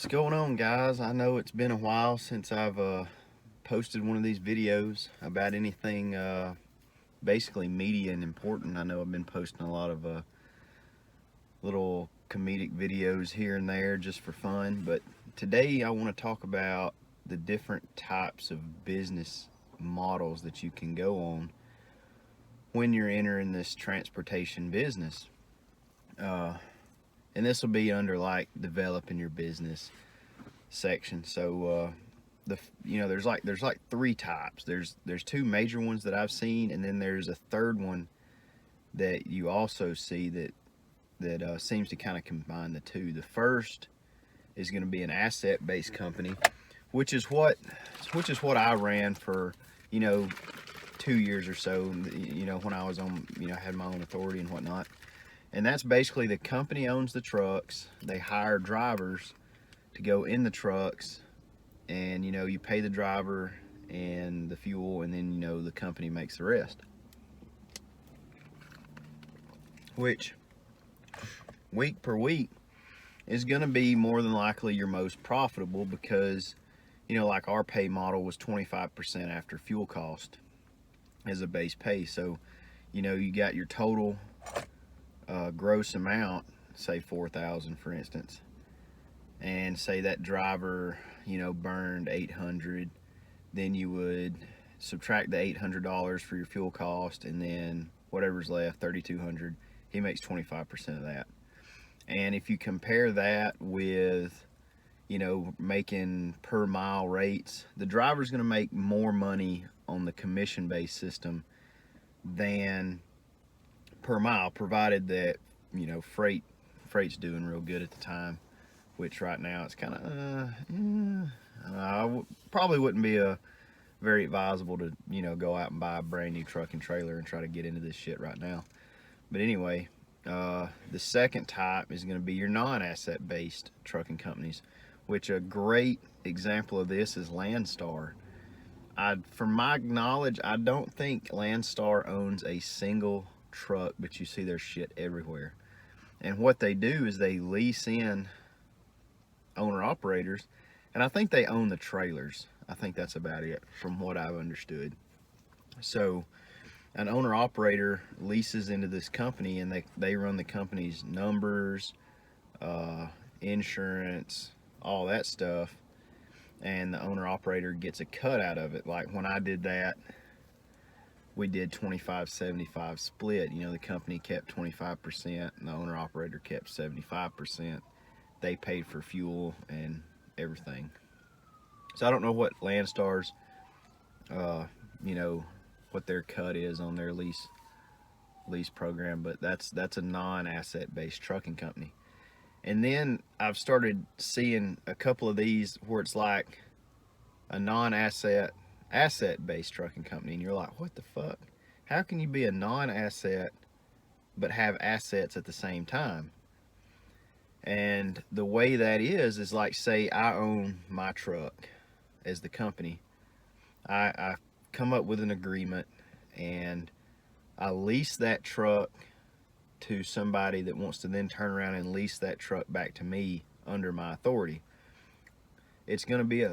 What's going on, guys? I know it's been a while since I've posted one of these videos about anything basically media and important. I know I've been posting a lot of little comedic videos here and there just for fun, but today I want to talk about the different types of business models that you can go on when you're entering this transportation business. Uh, and this will be under like developing your business section. So there's like three types. There's two major ones that I've seen, and then there's a third one that you also see that seems to kind of combine the two. The first is going to be an asset-based company, which is what I ran for, you know, 2 years or so. You know, when I was on, had my own authority and whatnot. And that's basically the company owns the trucks. They hire drivers to go in the trucks, and you pay the driver and the fuel, and then the company makes the rest, which week per week is going to be more than likely your most profitable, because like our pay model was 25% after fuel cost as a base pay. So you got your total gross amount, say 4,000 for instance, and say that driver burned 800, then you would subtract the $800 for your fuel cost, and then whatever's left, 3,200, he makes 25% of that. And if you compare that with making per mile rates, the driver's going to make more money on the commission based system than per mile, provided that freight's doing real good at the time, which right now it's kind of probably wouldn't be very advisable to go out and buy a brand new truck and trailer and try to get into this shit right now. But anyway, the second type is going to be your non-asset based trucking companies, which a great example of this is Landstar. From my knowledge, I don't think Landstar owns a single truck, but you see their shit everywhere. And what they do is they lease in owner operators, and I think they own the trailers. I think that's about it from what I've understood. So an owner operator leases into this company, and they run the company's numbers, insurance, all that stuff, and the owner operator gets a cut out of it. Like when I did that, we did 25-75 split. The company kept 25% and the owner operator kept 75%. They paid for fuel and everything. So I don't know what Landstar's what their cut is on their lease program, but that's a non-asset based trucking company. And then I've started seeing a couple of these where it's like a non-asset based trucking company, and you're like, what the fuck? How can you be a non-asset but have assets at the same time? And the way that is like, say I own my truck as the company. I come up with an agreement, and I lease that truck to somebody that wants to then turn around and lease that truck back to me under my authority. It's going to be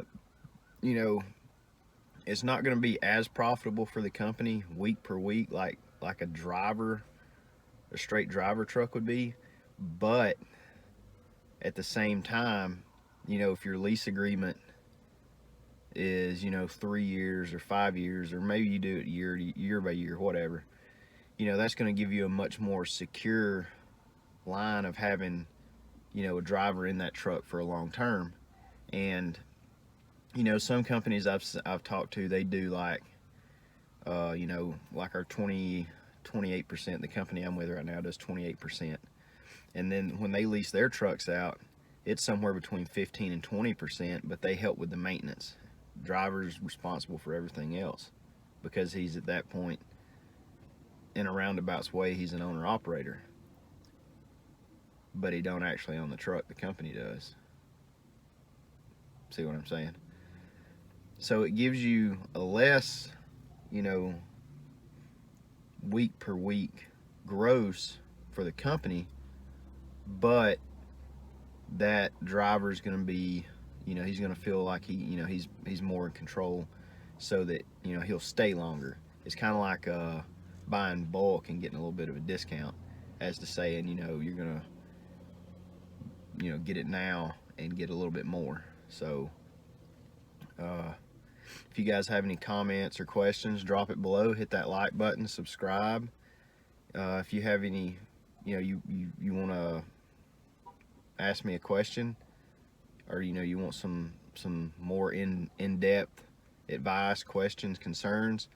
it's not going to be as profitable for the company week per week like a straight driver truck would be. But at the same time, if your lease agreement is 3 years or 5 years, or maybe you do it year by year, whatever, that's going to give you a much more secure line of having a driver in that truck for a long term. And some companies I've talked to, they do like like our 28%. The company I'm with right now does 28%. And then when they lease their trucks out, it's somewhere between 15 and 20%, but they help with the maintenance. Driver's responsible for everything else, because he's at that point, in a roundabout's way, he's an owner operator, but he don't actually own the truck, the company does. See what I'm saying? So it gives you a less week per week gross for the company, but that driver's going to be, he's going to feel like he's more in control, so that he'll stay longer. It's kind of like buying bulk and getting a little bit of a discount, as to saying, you're going to get it now and get a little bit more. So if you guys have any comments or questions, drop it below. Hit that like button, subscribe. If you have any, you want to ask me a question, or you want some more in-depth advice, questions, concerns,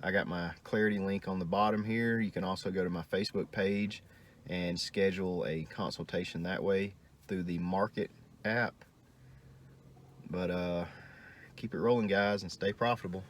I got my Clarity link on the bottom here. You can also go to my Facebook page and schedule a consultation that way through the Market app. But keep it rolling, guys, and stay profitable.